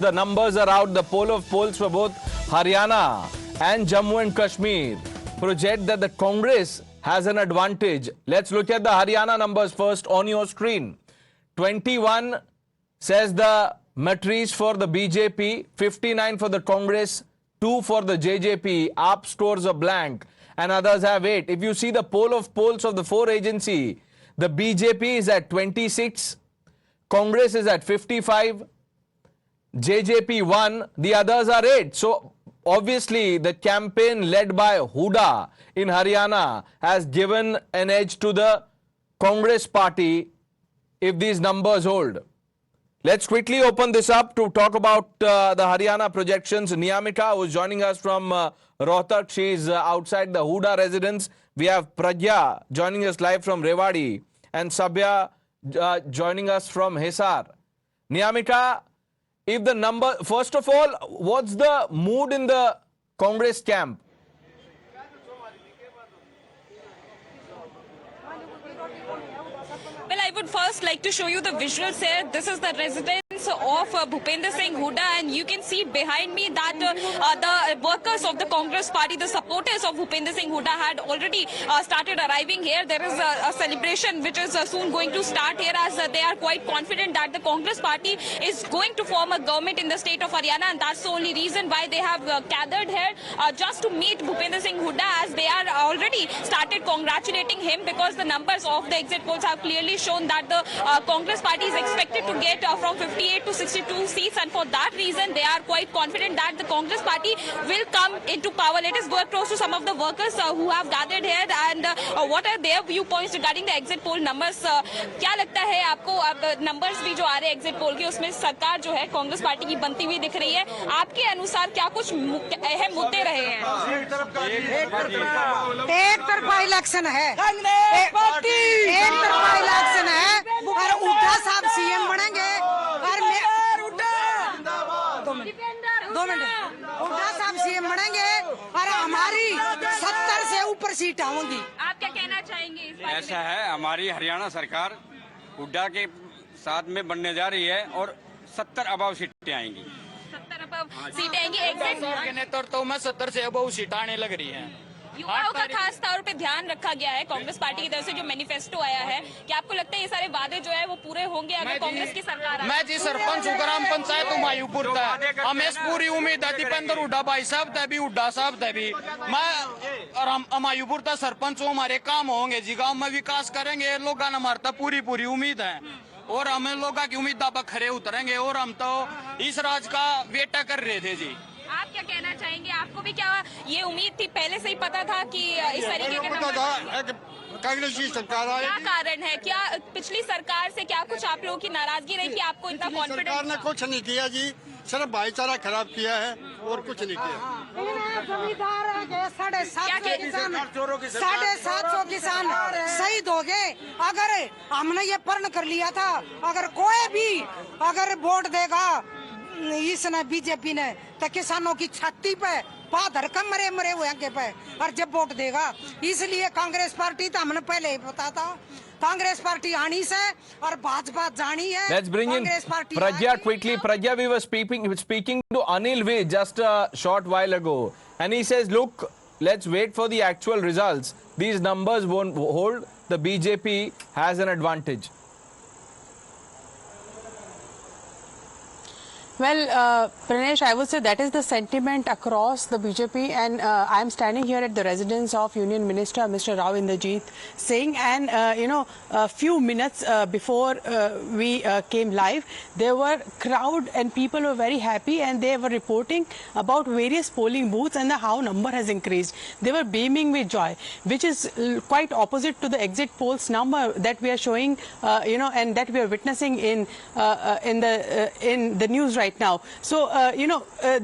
The numbers are out. The poll of polls for both Haryana and Jammu and Kashmir project that the Congress has an advantage. Let's look at the Haryana numbers first on your screen. 21 says the matrice for the BJP, 59 for the Congress, 2 for the JJP, AAP scores a blank, and others have 8. If you see the poll of polls of the 4 agency, the BJP is at 26, Congress is at 55, JJP 1, the others are 8. So obviously the campaign led by Huda in Haryana has given an edge to the Congress party if these numbers hold. Let's quickly open this up to talk about the Haryana projections. Niyamika, who is joining us from Rohtak, she is outside the Huda residence. We have Pragya joining us live from Rewari and Sabya joining us from Hisar. Niyamika, if the number, first of all, what's the mood in the Congress camp? Well, I would first like to show you the visuals here. This is the residence of Bhupender Singh Huda, and you can see behind me that the workers of the Congress party, the supporters of Bhupender Singh Huda had already started arriving here. There is a celebration which is soon going to start here, as they are quite confident that the Congress party is going to form a government in the state of Haryana, and that's the only reason why they have gathered here just to meet Bhupender Singh Huda, as they are already started congratulating him, because the numbers of the exit polls have clearly shown that the Congress party is expected to get from 58 to 62 seats, and for that reason they are quite confident that the Congress party will come into power. Let us go across to some of the workers who have gathered here, and what are their viewpoints regarding the exit poll numbers. क्या लगता है आपको, अब numbers भी जो आ रहे हैं exit poll के, उसमें सरकार जो है कांग्रेस पार्टी की बनती हुई दिख रही है, आपके अनुसार क्या कुछ अहम मुद्दे रहे हैं? एक तरफा इलेक्शन है, एक तरफा इलेक्शन है, और हुड्डा साहब सीएम बनेंगे, और दो मिनट हुड्डा साहब सीएम बनेंगे, और हमारी 70 से ऊपर सीट होंगी। आप क्या कहना चाहेंगे इस बारे में? ऐसा है, हमारी हरियाणा सरकार हुड्डा के साथ में बनने जा रही है और 70 अबाव सीटें आएंगी। 70 अबव सीटें आएंगी। एग्जिट के नेतृत्व में 70 से अबव सीटें आने लग रही हैं। युवाओं का खास तौर पे ध्यान रखा गया है कांग्रेस पार्टी की तरफ से, जो मैनिफेस्टो आया है, क्या आपको लगता है ये सारे वादे जो है वो पूरे होंगे अगर कांग्रेस की सरकार? मैं जी सरपंच हूँ ग्राम पंचायत हुमायूंपुर का, हमें पूरी उम्मीद है दीपेंद्र हुड्डा भाई साहब तभी हुड्डा साहब तभी मैं हुमायूंपुर का सरपंच हूँ, हमारे काम होंगे जी, गाँव में विकास करेंगे, लोगों ने हमारे पूरी पूरी उम्मीद है, और हमें लोगों की उम्मीद पर खरे उतरेंगे, और हम तो इस राज का वेटा कर रहे थे जी। आप क्या कहना चाहेंगे? आपको भी क्या ये उम्मीद थी, पहले से ही पता था कि इस तरीके के कांग्रेस की सरकार आएगी? क्या कारण है? क्या पिछली सरकार से क्या कुछ आप लोगों की नाराजगी रही कि आपको इतना कॉन्फिडेंस? सरकार ने कुछ नहीं किया जी, सिर्फ भाईचारा खराब किया है और कुछ नहीं किया। 750 किसान शहीद हो गए। अगर हमने ये प्रण कर लिया था, अगर कोई भी अगर वोट देगा इसने बीजेपी ने, तो किसानों की छाती पे पाधर कम मरे हुए आगे पे, और जब वोट देगा, इसलिए कांग्रेस पार्टी तो हमने पहले ही पता था, कांग्रेस पार्टी आनी से और भाजपा जानी है। Let's bring in Pragya quickly. Pragya, we were speaking to Anil Vij just a short while ago, and he says, look, let's wait for the actual results. These numbers won't hold. The BJP has an advantage. Well, Pranesh, I would say that is the sentiment across the BJP, and I am standing here at the residence of Union Minister Mr. Rao Inderjeet Singh, and a few minutes before we came live, there were crowd and people were very happy, and they were reporting about various polling booths and how number has increased. They were beaming with joy, which is quite opposite to the exit polls number that we are showing, and that we are witnessing in the news right now. So,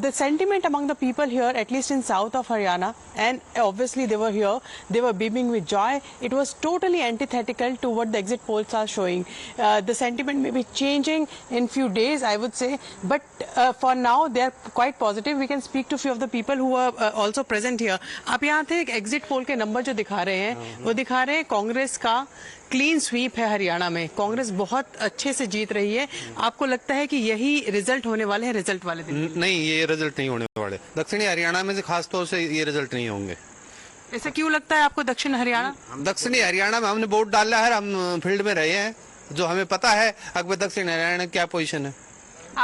the sentiment among the people here, at least in south of Haryana, and obviously they were here, they were beaming with joy. It was totally antithetical to what the exit polls are showing. The sentiment may be changing in few days, I would say, but for now they are quite positive. We can speak to few of the people who are also present here. आप यहाँ थे एक exit poll के number जो दिखा रहे हैं, वो दिखा रहे हैं कांग्रेस का क्लीन स्वीप है हरियाणा में, कांग्रेस बहुत अच्छे से जीत रही है। आपको लगता है कि यही रिजल्ट होने वाले हैं रिजल्ट वाले दिन? नहीं, ये रिजल्ट नहीं होने वाले। दक्षिणी हरियाणा में से खास तौर से ये रिजल्ट नहीं होंगे। ऐसा क्यों लगता है आपको? दक्षिण हरियाणा दक्षिणी हरियाणा में हमने वोट डाला है, हम फील्ड में रहे हैं, जो हमें पता है अकबर दक्षिण हरियाणा में क्या पोजीशन है।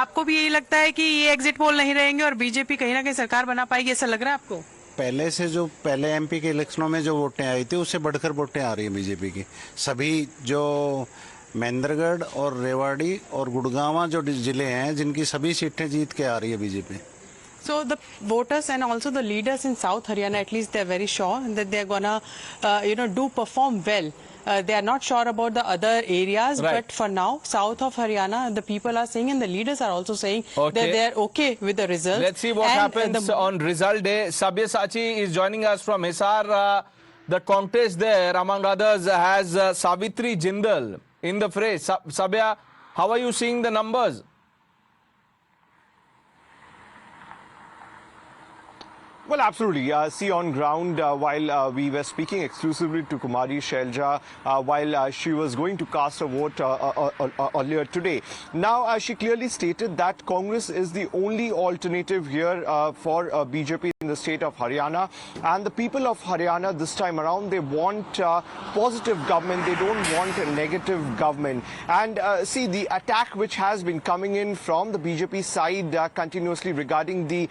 आपको भी यही लगता है कि ये एग्जिट पोल नहीं रहेंगे और बीजेपी कहीं ना कहीं सरकार बना पाएगी, ऐसा लग रहा है आपको? पहले से जो पहले एमपी के इलेक्शनों में जो वोटें आई थी उससे बढ़कर वोटें आ रही हैं बीजेपी की। सभी जो महेंद्रगढ़ और रेवाड़ी और गुड़गांव जो जिले हैं जिनकी सभी सीटें जीत के आ रही है BJP. So the voters and also the leaders in South Haryana, at least they're very sure that they're gonna, do perform well. They are not sure about the other areas, Right. but for now, south of Haryana, the people are saying and the leaders are also saying that they're okay with the results. Let's see what happens on result day. Sabyasachi is joining us from Hisar. The contest there, among others, has Savitri Jindal in the fray. Sabya, how are you seeing the numbers? Well, absolutely. See, on ground, while we were speaking exclusively to Kumari Shelja, while she was going to cast a vote earlier today, now she clearly stated that Congress is the only alternative here for BJP in the state of Haryana. And the people of Haryana this time around, they want positive government. They don't want a negative government. And see, the attack which has been coming in from the BJP side continuously regarding the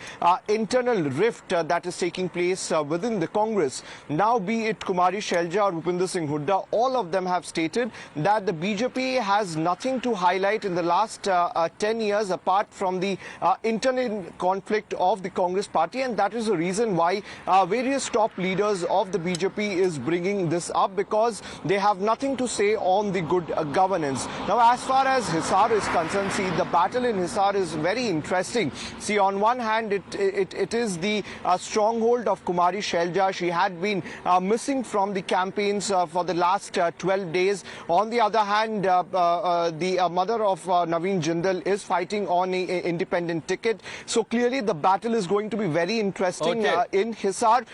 internal rift that is taking place within the Congress. Now, be it Kumari Shelja or Bhupinder Singh Hooda, all of them have stated that the BJP has nothing to highlight in the last 10 years apart from the internal conflict of the Congress party, and that is the reason why various top leaders of the BJP is bringing this up, because they have nothing to say on the good governance. Now, as far as Hisar is concerned, see, the battle in Hisar is very interesting. See, on one hand, it is the stronghold of Kumari Shelja. She had been missing from the campaigns for the last 12 days. On the other hand, the mother of Naveen Jindal is fighting on an independent ticket. So clearly the battle is going to be very interesting in Hisar.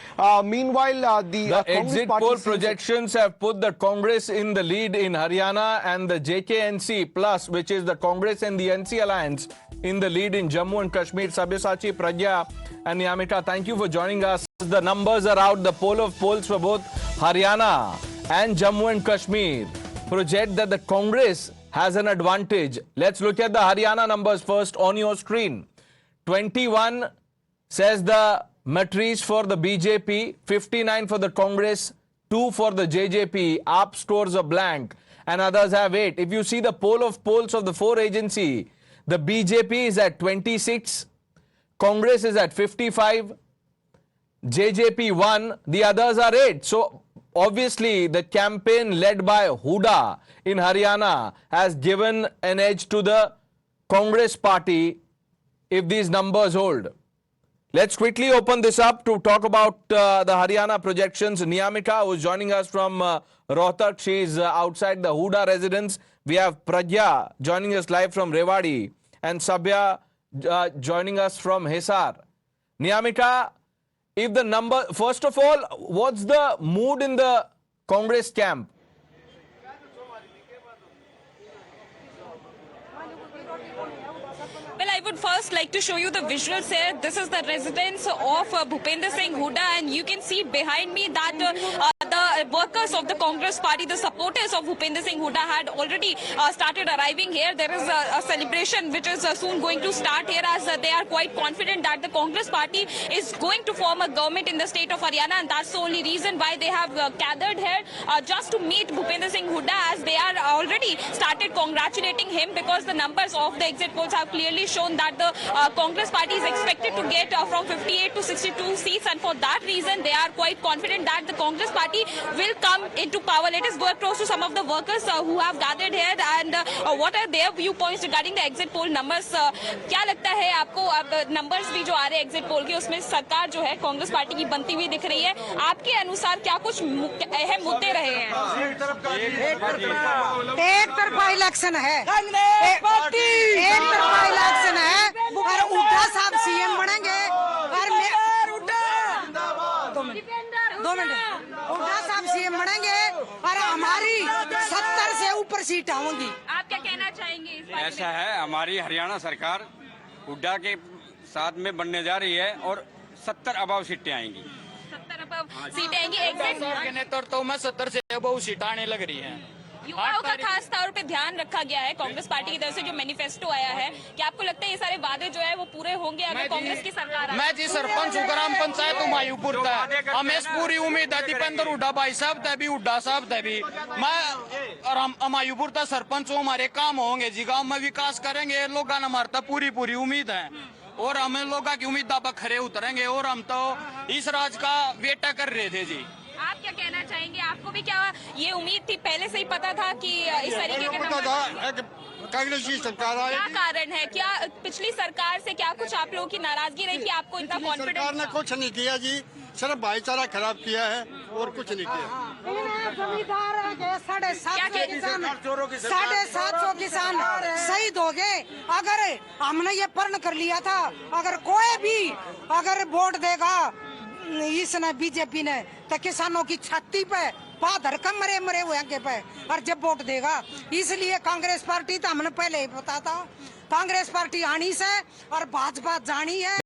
Meanwhile, the exit poll projections have put the Congress in the lead in Haryana and the JKNC Plus, which is the Congress and the NC Alliance, in the lead in Jammu and Kashmir. Sabyasachi, Pragya and Niamika, thank you for joining us. The numbers are out. The poll of polls for both Haryana and Jammu and Kashmir project that the Congress has an advantage. Let's look at the Haryana numbers first on your screen. 21 says the matrice for the BJP, 59 for the Congress, 2 for the JJP, AAP scores a blank, and others have 8. If you see the poll of polls of the 4 agency, the BJP is at 26, Congress is at 55, JJP 1, the others are 8. So obviously the campaign led by Hooda in Haryana has given an edge to the Congress party if these numbers hold. Let's quickly open this up to talk about the Haryana projections. Niamika, who is joining us from Rohtak, she is outside the Hooda residence. We have Pragya joining us live from Rewari and Sabya joining us from Hisar. Niamika, if the number, first of all, what's the mood in the Congress camp? Well, I would first like to show you the visuals here. This is the residence of Bhupinder Singh Hooda, and you can see behind me that the workers of the Congress party, the supporters of Bhupinder Singh Hooda, had already started arriving here. There is a celebration which is soon going to start here, as they are quite confident that the Congress party is going to form a government in the state of Haryana, and that's the only reason why they have gathered here just to meet Bhupinder Singh Hooda, as they are already started congratulating him, because the numbers of the exit polls have clearly shown that the Congress party is expected to get from 58 to 62 seats, and for that reason they are quite confident that the Congress party will come into power. Let us go across to some of the workers who have gathered here, and what are their viewpoints regarding the exit poll numbers. क्या लगता है आपको? अब numbers भी जो आ रहे हैं exit poll के, उसमें सरकार जो है कांग्रेस पार्टी की बनती हुई दिख रही है. आपके अनुसार क्या कुछ अहम मुद्दे रहे हैं? एक तरफा इलेक्शन है, एक तरफा इलेक्शन है, और हुड्डा साहब सीएम बनेंगे, और दो मिनट हुड्डा साहब सीएम बनेंगे, और हमारी सीट आऊंगी। आप क्या कहना चाहेंगे इस बारे में? ऐसा है, हमारी हरियाणा सरकार हुड्डा के साथ में बनने जा रही है और 70 अबाव सीटें आएंगी। 70 सीटें आएंगी। एग्जैक्ट के नेतृत्व में 70 से बहुत सीट आने लग रही है। युवाओं का खास तौर पे ध्यान रखा गया है कांग्रेस पार्टी की तरफ से जो मैनिफेस्टो आया है, क्या आपको लगता है ये सारे वादे जो है वो पूरे होंगे अगर कांग्रेस की सरकार आए? मैं जी सरपंच हूँ ग्राम पंचायत हुमायूंपुर का, हमें पूरी उम्मीद है दीपेंद्र हुड्डा भाई साहब तय भी हुड्डा साहब तय भी मैं हुमायूंपुर का सरपंच हूँ, हमारे काम होंगे जी, गाँव में विकास करेंगे, लोगों ने हमारे पूरी उम्मीद है और हमें लोगों की उम्मीद पर खरे उतरेंगे और हम तो इस राज का वेटा कर रहे थे जी। आप क्या कहना चाहेंगे? आपको भी क्या ये उम्मीद थी, पहले से ही पता था कि इस तरीके के पता था कि कांग्रेस की सरकार क्या आएगी। कारण है? क्या पिछली सरकार से क्या कुछ आप लोगों की नाराजगी रही कि आपको इतना सरकार ने कॉन्फिडेंस? कुछ नहीं किया जी, सिर्फ भाईचारा खराब किया है और कुछ नहीं किया। जमींदार है कि 750 किसान 750 किसान शहीद हो गए। अगर हमने ये प्रण कर लिया था, अगर कोई भी अगर वोट देगा इसने बीजेपी ने तो किसानों की छाती पे पाधर का मरे हुए आगे पे और जब वोट देगा, इसलिए कांग्रेस पार्टी तो हमने पहले ही पता था, कांग्रेस पार्टी आनी से और भाजपा जानी है।